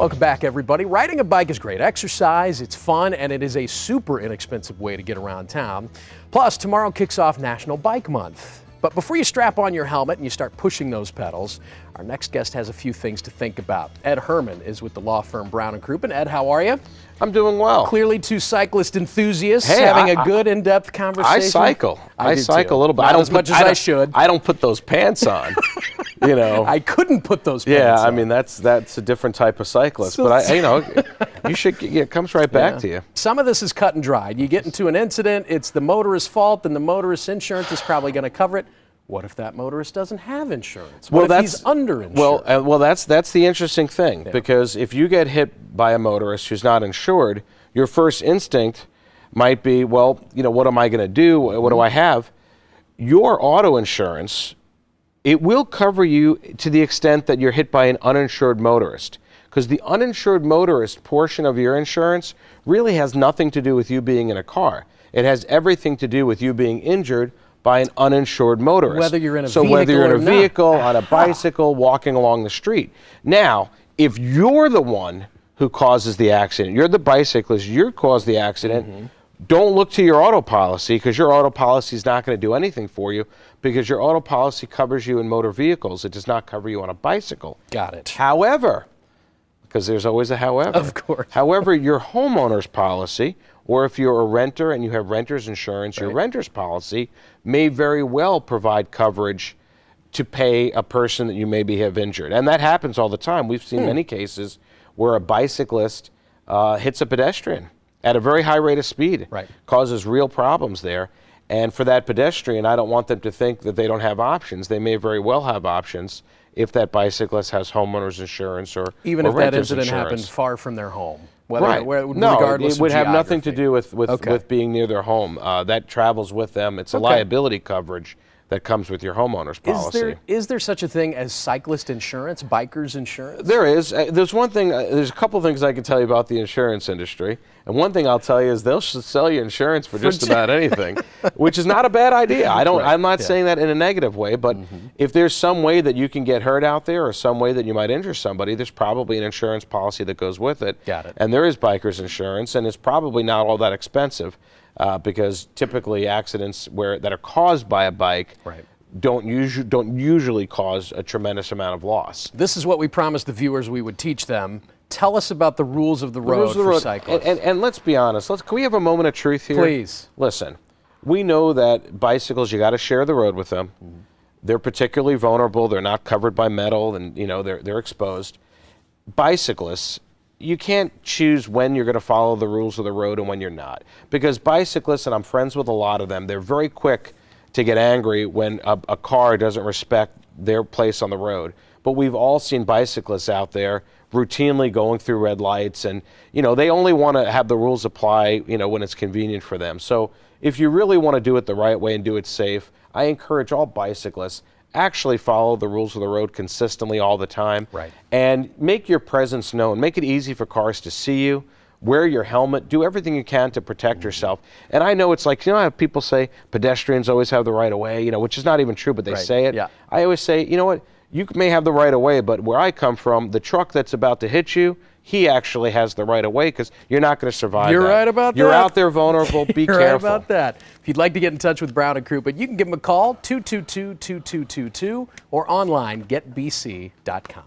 Welcome back, everybody. Riding a bike is great exercise, it's fun, and it is a super inexpensive way to get around town. Plus, tomorrow kicks off National Bike Month. But before you strap on your helmet and you start pushing those pedals, our next guest has a few things to think about. Ed Herman is with the law firm Brown & Crouppen. Ed, how are you? I'm doing well. Clearly two cyclist enthusiasts having a good in-depth conversation. I cycle. I cycle a little bit. Not as much as I should. I don't put those pants on. You know. I couldn't put those pants on. Yeah, I mean that's a different type of cyclist. But you should. It comes right back to you. Some of this is cut and dried. You get into an incident, it's the motorist's fault, and the motorist's insurance is probably going to cover it. What if that motorist doesn't have insurance? What if he's underinsured? Well, that's the interesting thing, because if you get hit by a motorist who's not insured, your first instinct might be, well, what am I going to do? What do I have? Your auto insurance, it will cover you to the extent that you're hit by an uninsured motorist, because the uninsured motorist portion of your insurance really has nothing to do with you being in a car. It has everything to do with you being injured by an uninsured motorist. Whether you're in a vehicle on a bicycle, walking along the street. Now, if you're the one who causes the accident, you're the bicyclist, you caused the accident, don't look to your auto policy, because your auto policy is not going to do anything for you, because your auto policy covers you in motor vehicles. It does not cover you on a bicycle. Got it. However, because there's always a however. Of course. However, your homeowner's policy, or if you're a renter and you have renter's insurance, your renter's policy may very well provide coverage to pay a person that you maybe have injured. And that happens all the time. We've seen many cases where a bicyclist hits a pedestrian at a very high rate of speed, causes real problems there. And for that pedestrian, I don't want them to think that they don't have options. They may very well have options if that bicyclist has homeowner's insurance or even if that incident happened far from their home. Regardless it would have nothing to geography. do with being near their home. That travels with them. It's a liability coverage that comes with your homeowner's policy. Is there such a thing as cyclist insurance, biker's insurance? There is. There's one thing. There's a couple things I can tell you about the insurance industry. And one thing I'll tell you is they'll sell you insurance for just about anything, which is not a bad idea. I'm not saying that in a negative way, but if there's some way that you can get hurt out there or some way that you might injure somebody, there's probably an insurance policy that goes with it. Got it. And there is biker's insurance, and it's probably not all that expensive. Because typically accidents that are caused by a bike don't usually cause a tremendous amount of loss. This is what we promised the viewers we would teach them. Tell us about the rules of the road for cyclists. And let's be honest. Can we have a moment of truth here? Please. Listen, we know that bicycles, you got to share the road with them. They're particularly vulnerable. They're not covered by metal, and they're exposed. Bicyclists, you can't choose when you're going to follow the rules of the road and when you're not. Because bicyclists, and I'm friends with a lot of them, they're very quick to get angry when a car doesn't respect their place on the road. But we've all seen bicyclists out there routinely going through red lights, and they only want to have the rules apply when it's convenient for them. So if you really want to do it the right way and do it safe, I encourage all bicyclists actually follow the rules of the road consistently all the time. And make your presence known. Make it easy for cars to see you. Wear your helmet. Do everything you can to protect yourself. And I know it's like, how people say pedestrians always have the right of way, which is not even true, but they say it. I always say, what? You may have the right of way, but where I come from, the truck that's about to hit you, he actually has the right of way, because you're not going to survive. You're right about that. You're out there vulnerable. Be careful. You're right about that. If you'd like to get in touch with Brown & Crouppen, you can give them a call, 222-2222, or online, getbc.com.